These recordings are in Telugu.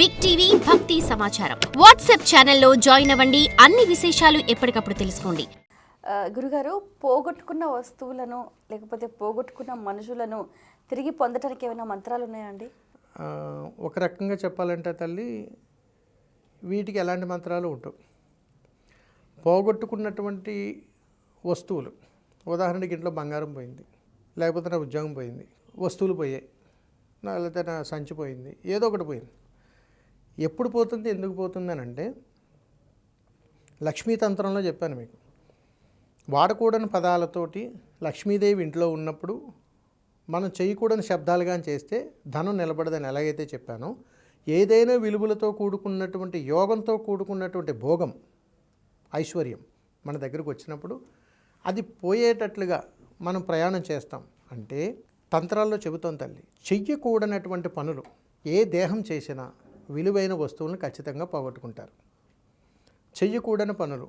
బిగ్ టీవీ భక్తి సమాచారం వాట్సాప్ ఛానల్లో జాయిన్ అవ్వండి. అన్ని విశేషాలు ఎప్పటికప్పుడు తెలుసుకోండి. గురుగారు, పోగొట్టుకున్న వస్తువులను లేకపోతే పోగొట్టుకున్న మనుషులను తిరిగి పొందడానికి ఏమైనా మంత్రాలు ఉన్నాయండి? ఒక రకంగా చెప్పాలంటే తల్లి, వీటికి ఎలాంటి మంత్రాలు ఉండవు. పోగొట్టుకున్నటువంటి వస్తువులు, ఉదాహరణకి ఇంట్లో బంగారం పోయింది, లేకపోతే నా ఉద్యోగం పోయింది, వస్తువులు పోయాయి, లేకపోతే నా సంచి పోయింది, ఏదో ఒకటి పోయింది. ఎప్పుడు పోతుంది, ఎందుకు పోతుంది అని అంటే, లక్ష్మీ తంత్రంలో చెప్పాను మీకు. వాడకూడని పదాలతోటి లక్ష్మీదేవి ఇంట్లో ఉన్నప్పుడు మనం చేయకూడని శబ్దాలుగా చేస్తే ధనం నిలబడదని ఎలాగైతే చెప్పానో, ఏదైనా విలువలతో కూడుకున్నటువంటి యోగంతో కూడుకున్నటువంటి భోగం, ఐశ్వర్యం మన దగ్గరకు వచ్చినప్పుడు అది పోయేటట్లుగా మనం ప్రయాణం చేస్తాం. అంటే తంత్రాల్లో చెబుతాం తల్లి, చెయ్యకూడనటువంటి పనులు ఏ దేహం చేసినా విలువైన వస్తువులను ఖచ్చితంగా పోగొట్టుకుంటారు. చెయ్యకూడని పనులు,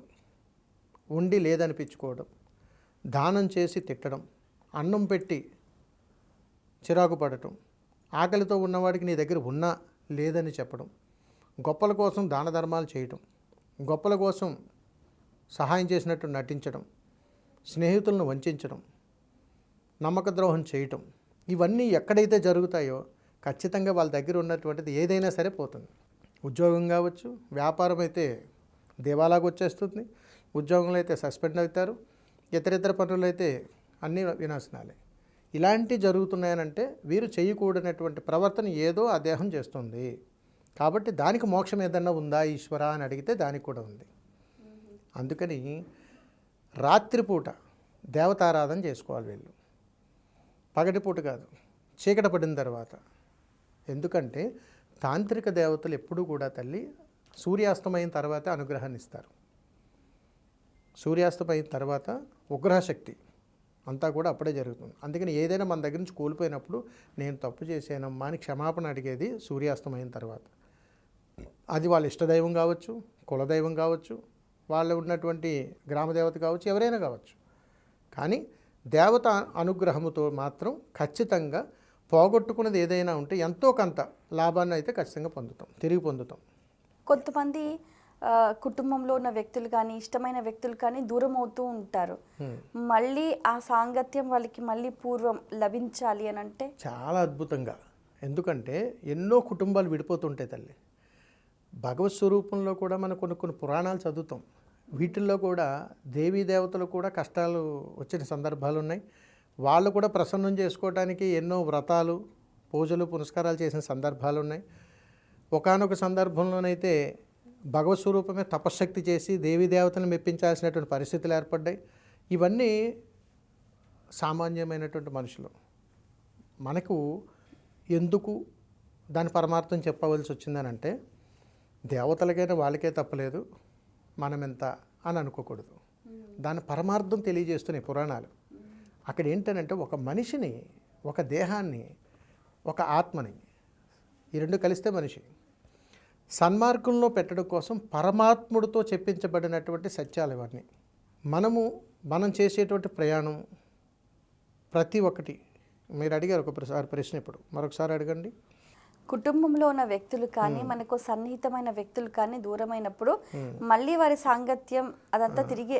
ఉండి లేదనిపించుకోవడం, దానం చేసి తిట్టడం, అన్నం పెట్టి చిరాకు పడటం, ఆకలితో ఉన్నవాడికి నీ దగ్గర ఉన్నా లేదని చెప్పడం, గొప్పల కోసం దాన ధర్మాలు చేయటం, గొప్పల కోసం సహాయం చేసినట్టు నటించడం, స్నేహితులను వంచడం, నమ్మక ద్రోహం చేయటం, ఇవన్నీ ఎక్కడైతే జరుగుతాయో ఖచ్చితంగా వాళ్ళ దగ్గర ఉన్నటువంటిది ఏదైనా సరే పోతుంది. ఉద్యోగం కావచ్చు, వ్యాపారం అయితే దేవాలాగా వచ్చేస్తుంది, ఉద్యోగంలో అయితే సస్పెండ్ అవుతారు, ఇతర పనులు అయితే అన్నీ వినాశనాలే. ఇలాంటివి జరుగుతున్నాయనంటే వీరు చేయకూడనటువంటి ప్రవర్తన ఏదో ఆ దేహం చేస్తుంది. కాబట్టి దానికి మోక్షం ఏదన్నా ఉందా ఈశ్వర అని అడిగితే దానికి కూడా ఉంది. అందుకని రాత్రిపూట దేవతారాధన చేసుకోవాలి వీళ్ళు, పగటిపూట కాదు, చీకటి పడిన తర్వాత. ఎందుకంటే తాంత్రిక దేవతలు ఎప్పుడూ కూడా తల్లి సూర్యాస్తమైన తర్వాత అనుగ్రహాన్ని ఇస్తారు. సూర్యాస్తమైన తర్వాత ఉగ్రహశక్తి అంతా కూడా అప్పుడే జరుగుతుంది. అందుకని ఏదైనా మన దగ్గర నుంచి కోల్పోయినప్పుడు నేను తప్పు చేశానమ్మా అని క్షమాపణ అడిగేది సూర్యాస్తమైన తర్వాత. అది వాళ్ళ ఇష్టదైవం కావచ్చు, కులదైవం కావచ్చు, వాళ్ళు ఉన్నటువంటి గ్రామదేవత కావచ్చు, ఎవరైనా కావచ్చు. కానీ దేవత అనుగ్రహముతో మాత్రం ఖచ్చితంగా పోగొట్టుకున్నది ఏదైనా ఉంటే ఎంతో కొంత లాభాన్ని అయితే ఖచ్చితంగా తిరిగి పొందుతాం. కొంతమంది కుటుంబంలో ఉన్న వ్యక్తులు కానీ, ఇష్టమైన వ్యక్తులు కానీ దూరం అవుతూ ఉంటారు. మళ్ళీ ఆ సాంగత్యం వాళ్ళకి మళ్ళీ పూర్వం లభించాలి అని అంటే చాలా అద్భుతంగా. ఎందుకంటే ఎన్నో కుటుంబాలు విడిపోతుంటాయి తల్లి. భగవత్ స్వరూపంలో కూడా మనం కొన్ని పురాణాలు చదువుతాం. వీటిల్లో కూడా దేవీ దేవతలు కూడా కష్టాలు వచ్చిన సందర్భాలు ఉన్నాయి. వాళ్ళు కూడా ప్రసన్నం చేసుకోవడానికి ఎన్నో వ్రతాలు, పూజలు, పునస్కారాలు చేసిన సందర్భాలు ఉన్నాయి. ఒకానొక సందర్భంలోనైతే భగవత్ స్వరూపమే తపశ్శక్తి చేసి దేవీ దేవతలను మెప్పించాల్సినటువంటి పరిస్థితులు ఏర్పడ్డాయి. ఇవన్నీ సామాన్యమైనటువంటి మనుషులు. మనకు ఎందుకు దాని పరమార్థం చెప్పవలసి వచ్చిందనంటే, దేవతలకైనా వాళ్ళకే తప్పలేదు, మనమెంత అని అనుకోకూడదు. దాని పరమార్థం తెలియజేస్తున్నాయి పురాణాలు. అక్కడ ఏంటనంటే, ఒక మనిషిని, ఒక దేహాన్ని, ఒక ఆత్మని, ఈ రెండు కలిస్తే మనిషి సన్మార్గంలో పెట్టడం కోసం పరమాత్ముడితో చెప్పించబడినటువంటి సత్యాలు ఇవన్నీ. మనం చేసేటువంటి ప్రయాణం ప్రతి ఒక్కటి, మీరు అడిగారు ఒకసారి ప్రశ్న, ఇప్పుడు మరొకసారి అడగండి. కుటుంబంలో ఉన్న వ్యక్తులు కానీ, మనకు సన్నిహితమైన వ్యక్తులు కానీ దూరమైనప్పుడు మళ్ళీ వారి సాంగత్యం అదంతా తిరిగి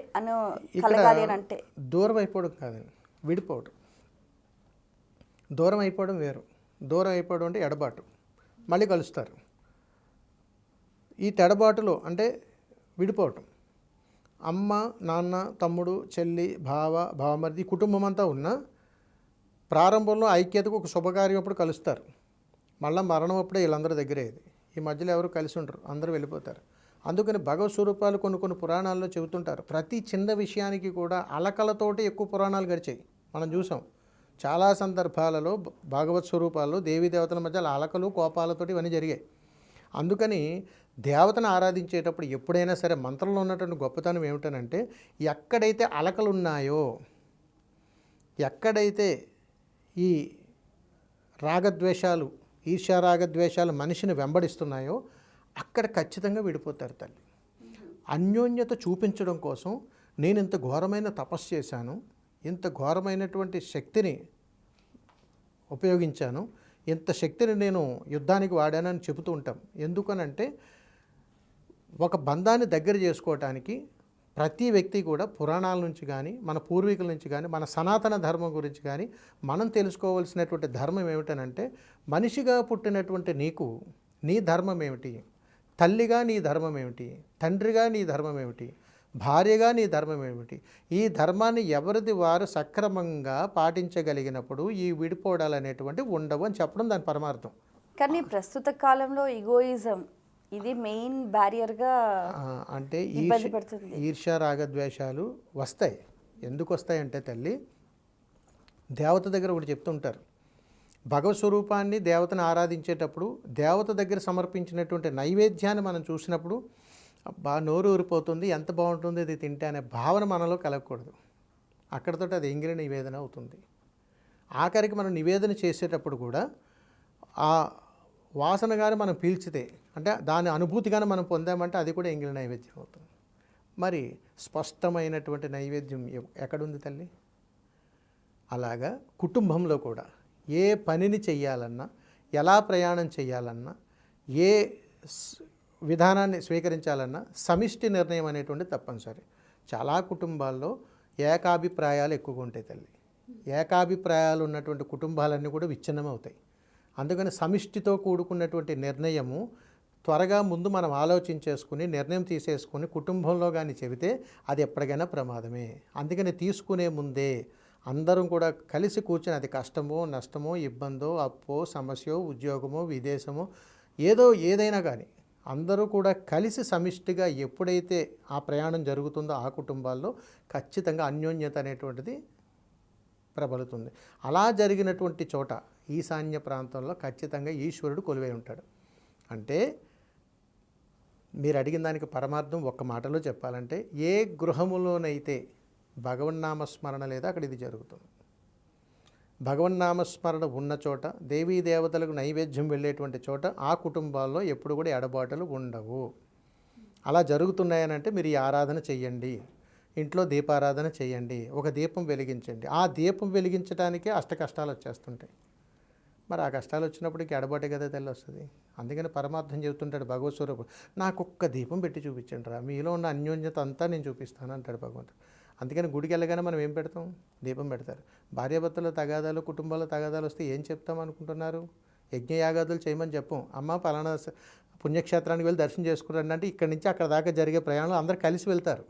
కలగాలి అని అంటే, దూరం అయిపోవడం కాదండి, విడిపోవడం. దూరం అయిపోవడం వేరు. దూరం అయిపోవడం అంటే ఎడబాటు, మళ్ళీ కలుస్తారు. ఈ తెడబాటులో అంటే విడిపోవటం. అమ్మ, నాన్న, తమ్ముడు, చెల్లి, భావమరిది, కుటుంబం అంతా ఉన్నా ప్రారంభంలో ఐక్యతకు ఒక శుభకార్యం అప్పుడు కలుస్తారు. మళ్ళీ మరణం అప్పుడే వీళ్ళందరూ దగ్గరేది. ఈ మధ్యలో ఎవరు కలిసి ఉండరు, అందరూ వెళ్ళిపోతారు. అందుకని భగవత్ స్వరూపాలు కొన్ని పురాణాల్లో చెబుతుంటారు. ప్రతి చిన్న విషయానికి కూడా అలకలతోటి ఎక్కువ పురాణాలు గడిచాయి. మనం చూసాం చాలా సందర్భాలలో భాగవత్ స్వరూపాల్లో దేవీ దేవతల మధ్య అలకలు, కోపాలతోటి ఇవన్నీ జరిగాయి. అందుకని దేవతను ఆరాధించేటప్పుడు ఎప్పుడైనా సరే మంత్రంలో ఉన్నటువంటి గొప్పతనం ఏమిటనంటే, ఎక్కడైతే అలకలు ఉన్నాయో, ఎక్కడైతే ఈ రాగద్వేషాలు, ఈర్ష్యారాగద్వేషాలు మనిషిని వెంబడిస్తున్నాయో అక్కడ ఖచ్చితంగా విడిపోతారు తల్లి. అన్యోన్యత చూపించడం కోసం నేను ఇంత ఘోరమైన తపస్సు చేశాను, ఇంత ఘోరమైనటువంటి శక్తిని ఉపయోగించాను, ఇంత శక్తిని నేను యుద్ధానికి వాడానని చెబుతూ ఉంటాం. ఎందుకనంటే ఒక బంధాన్ని దగ్గర చేసుకోవటానికి ప్రతి వ్యక్తి కూడా పురాణాల నుంచి కానీ, మన పూర్వీకుల నుంచి కానీ, మన సనాతన ధర్మం గురించి కానీ మనం తెలుసుకోవాల్సినటువంటి ధర్మం ఏమిటనంటే, మనిషిగా పుట్టినటువంటి నీకు నీ ధర్మం ఏమిటి, తల్లిగా నీ ధర్మం ఏమిటి, తండ్రిగా నీ ధర్మం ఏమిటి, భార్యగా నీ ధర్మం ఏమిటి. ఈ ధర్మాన్ని ఎవరిది వారు సక్రమంగా పాటించగలిగినప్పుడు ఈ విడిపోవడాలు అనేటువంటి ఉండవు అని చెప్పడం దాని పరమార్థం. కానీ ప్రస్తుత కాలంలో ఈగోయిజం ఇది మెయిన్ బ్యారియర్గా అంటే ఇబ్బంది పడుతుంది. ఈర్ష్య రాగద్వేషాలు వస్తాయి. ఎందుకు వస్తాయంటే తల్లి, దేవత దగ్గర ఒకటి చెప్తుంటారు, భగవత్ స్వరూపాన్ని దేవతను ఆరాధించేటప్పుడు దేవత దగ్గర సమర్పించినటువంటి నైవేద్యాన్ని మనం చూసినప్పుడు బాగా నోరు ఊరిపోతుంది, ఎంత బాగుంటుంది ఇది తింటే అనే భావన మనలో కలగకూడదు. అక్కడితో అది ఎంగిలి నివేదన అవుతుంది. ఆఖరికి మనం నివేదన చేసేటప్పుడు కూడా ఆ వాసనగానే మనం పీల్చితే, అంటే దాని అనుభూతిగానే మనం పొందామంటే అది కూడా ఎంగిలి నైవేద్యం అవుతుంది. మరి స్పష్టమైనటువంటి నైవేద్యం ఎక్కడుంది తల్లి? అలాగా కుటుంబంలో కూడా ఏ పనిని చెయ్యాలన్నా, ఎలా ప్రయాణం చేయాలన్నా, ఏ విధానాన్ని స్వీకరించాలన్నా సమిష్టి నిర్ణయం అనేటువంటిది తప్పనిసరి. చాలా కుటుంబాల్లో ఏకాభిప్రాయాలు ఎక్కువగా ఉంటాయి తల్లి. ఏకాభిప్రాయాలు ఉన్నటువంటి కుటుంబాలన్నీ కూడా విచ్ఛిన్నమవుతాయి. అందుకని సమిష్టితో కూడుకున్నటువంటి నిర్ణయము త్వరగా ముందు మనం ఆలోచించేసుకుని నిర్ణయం తీసేసుకుని కుటుంబంలో కానీ చెబితే అది ఎప్పటికైనా ప్రమాదమే. అందుకని తీసుకునే ముందే అందరం కూడా కలిసి కూర్చొని, అది కష్టమో నష్టమో ఇబ్బందో అప్పో సమస్యో ఉద్యోగమో విదేశమో ఏదైనా కానీ అందరూ కూడా కలిసి సమిష్టిగా ఎప్పుడైతే ఆ ప్రయాణం జరుగుతుందో ఆ కుటుంబాల్లో ఖచ్చితంగా అన్యోన్యత అనేటువంటిది ప్రబలుతుంది. అలా జరిగినటువంటి చోట ఈశాన్య ప్రాంతంలో ఖచ్చితంగా ఈశ్వరుడు కొలువై ఉంటాడు. అంటే మీరు అడిగిన దానికి పరమార్థం ఒక్క మాటలో చెప్పాలంటే, ఏ గృహములోనైతే భగవన్నామస్మరణ లేదా అక్కడ ఇది జరుగుతుంది. భగవన్నామస్మరణ ఉన్న చోట, దేవీ దేవతలకు నైవేద్యం వెళ్ళేటువంటి చోట ఆ కుటుంబాల్లో ఎప్పుడు కూడా ఎడబాటులు ఉండవు. అలా జరుగుతున్నాయనంటే మీరు ఈ ఆరాధన చెయ్యండి, ఇంట్లో దీపారాధన చేయండి, ఒక దీపం వెలిగించండి. ఆ దీపం వెలిగించడానికే అష్ట కష్టాలు వచ్చేస్తుంటాయి. మరి ఆ కష్టాలు వచ్చినప్పటికీ ఎడబాటే కదా తల్లి వస్తుంది. అందుకని పరమార్థం చెబుతుంటాడు భగవత్ స్వరూపుడు, నాకు ఒక్క దీపం పెట్టి చూపించండి రా, మీలో ఉన్న అన్యోన్యత అంతా నేను చూపిస్తాను అంటాడు భగవంతుడు. అందుకని గుడికి వెళ్ళగానే మనం ఏం పెడతాం? దీపం పెడతారు. భార్యాభర్తల తగాదాలు, కుటుంబాల తగాదాలు వస్తే ఏం చెప్తాం అనుకుంటున్నారు? యజ్ఞయాగాదులు చేయమని చెప్పం. అమ్మ పలానా పుణ్యక్షేత్రానికి వెళ్ళి దర్శనం చేసుకుంటారు అంటే ఇక్కడి నుంచి అక్కడ దాకా జరిగే ప్రయాణం అందరూ కలిసి వెళ్తారు,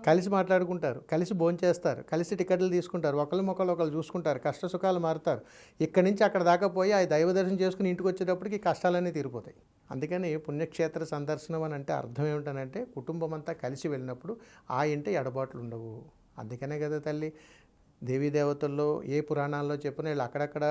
కలిసి మాట్లాడుకుంటారు, కలిసి భోంచేస్తారు, కలిసి టికెట్లు తీసుకుంటారు, ఒకళ్ళు చూసుకుంటారు, కష్ట సుఖాలు మారుతారు. ఇక్కడి నుంచి అక్కడ దాకా పోయి ఆ దైవ దర్శనం చేసుకుని ఇంటికి వచ్చేటప్పటికి కష్టాలన్నీ తీరిపోతాయి. అందుకని పుణ్యక్షేత్ర సందర్శనం అని అంటే అర్థం ఏమిటనంటే, కుటుంబం అంతా కలిసి వెళ్ళినప్పుడు ఆ ఇంటి ఎడబాట్లు ఉండవు. అందుకనే కదా తల్లి దేవీ దేవతల్లో ఏ పురాణాల్లో చెప్పిన వీళ్ళు అక్కడక్కడ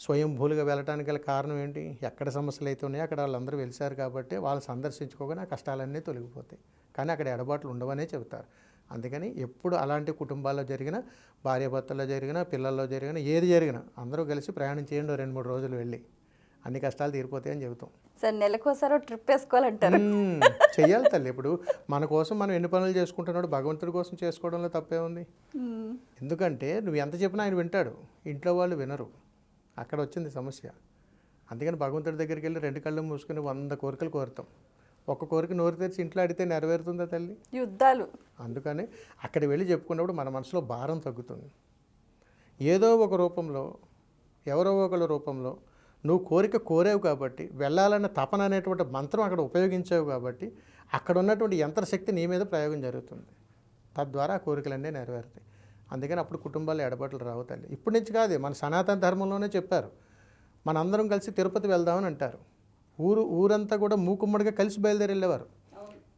స్వయంభూలుగా వెళ్ళడానికి గల కారణం ఏంటి? ఎక్కడ సమస్యలు అయితే ఉన్నాయో అక్కడ వాళ్ళందరూ వెలిసారు కాబట్టి వాళ్ళు సందర్శించుకోగానే ఆ కష్టాలన్నీ తొలగిపోతాయి. కానీ అక్కడ ఎడబాట్లు ఉండవనే చెబుతారు. అందుకని ఎప్పుడు అలాంటి కుటుంబాల్లో జరిగిన, భార్యాభర్తల్లో జరిగిన, పిల్లల్లో జరిగిన, ఏది జరిగినా అందరూ కలిసి ప్రయాణం చేయండి 2-3 రోజులు వెళ్ళి, అన్ని కష్టాలు తీరిపోతాయని చెబుతాం. సార్ నెలకోసారి ట్రిప్ వేసుకోవాలంటారు. చెయ్యాలి తల్లి. ఇప్పుడు మన కోసం మనం ఎన్ని పనులు చేసుకుంటున్నాడు, భగవంతుడి కోసం చేసుకోవడంలో తప్పే ఉంది. ఎందుకంటే నువ్వు ఎంత చెప్పినా ఆయన వింటాడు, ఇంట్లో వాళ్ళు వినరు. అక్కడ వచ్చింది సమస్య. అందుకని భగవంతుడి దగ్గరికి వెళ్ళి 2 కళ్ళు మూసుకొని 100 కోరికలు కోరుతాం. ఒక్క కోరిక నోరు తెరిచి ఇంట్లో అడిగితే నెరవేరుతుందా తల్లి? యుద్ధాలు. అందుకని అక్కడికి వెళ్ళి చెప్పుకున్నప్పుడు మన మనసులో భారం తగ్గుతుంది. ఏదో ఒక రూపంలో, ఎవరో ఒకళ్ళ రూపంలో నువ్వు కోరిక కోరావు కాబట్టి, వెళ్ళాలన్న తపన అనేటువంటి మంత్రం అక్కడ ఉపయోగించావు కాబట్టి అక్కడ ఉన్నటువంటి యంత్రశక్తి నీ మీద ప్రయోగం జరుగుతుంది. తద్వారా ఆ కోరికలన్నీ నెరవేరుతాయి. అందుకని అప్పుడు కుటుంబాలు ఎడబాట్లు రావు తల్లి. ఇప్పటి నుంచి కాదు, మన సనాతన ధర్మంలోనే చెప్పారు, మనందరం కలిసి తిరుపతి వెళ్దామని అంటారు. ఊరంతా కూడా మూకుమ్మడిగా కలిసి బయలుదేరి వెళ్ళేవారు.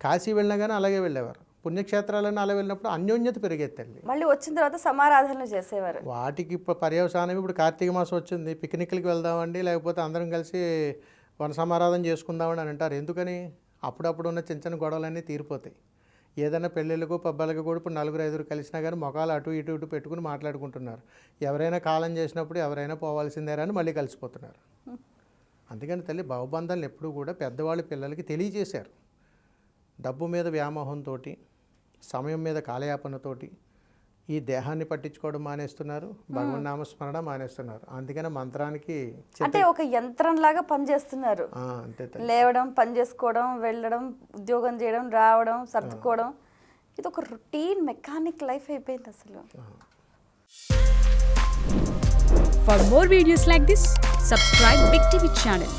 కాశీ వెళ్ళినా కానీ అలాగే వెళ్ళేవారు. పుణ్యక్షేత్రాలన్నీ అలా వెళ్ళినప్పుడు అన్యోన్యత పెరిగేది తల్లి. మళ్ళీ వచ్చిన తర్వాత సమారాధనలు చేసేవారు. వాటికి ఇప్పుడు పర్యవసానం ఇప్పుడు కార్తీక మాసం వచ్చింది, పిక్నిక్లకి వెళ్దామండి, లేకపోతే అందరం కలిసి వన సమారాధన చేసుకుందామని అని అంటారు. ఎందుకని? అప్పుడప్పుడు ఉన్న చిన్న చిన్న గొడవలన్నీ తీరిపోతాయి. ఏదైనా పెళ్ళిళ్ళకు పబ్బాలకు కూడా ఇప్పుడు 4-5 కలిసినా కానీ మొఖాలు అటు ఇటు పెట్టుకుని మాట్లాడుకుంటున్నారు. ఎవరైనా కాలం చేసినప్పుడు ఎవరైనా పోవాల్సిందేరా అని మళ్ళీ కలిసిపోతున్నారు. అందుకని తల్లి భావబంధాలను ఎప్పుడూ కూడా పెద్దవాళ్ళు పిల్లలకి తెలియజేశారు. డబ్బు మీద వ్యామోహంతో, సమయం మీద కాలయాపనతోటి ఈ దేహాన్ని పట్టించుకోవడం మానేస్తున్నారు, భగవన్ నామస్మరణ మానేస్తున్నారు. అందుకనే మంత్రానికి అంటే ఒక యంత్రం లాగా పనిచేస్తున్నారు. అంతే లేవడం, పని చేసుకోవడం, వెళ్ళడం, ఉద్యోగం చేయడం, రావడం, సర్దుకోవడం, ఇది ఒక రొటీన్ మెకానిక్ లైఫ్ అయిపోయింది అసలు. For more videos like this, subscribe Big TV channel.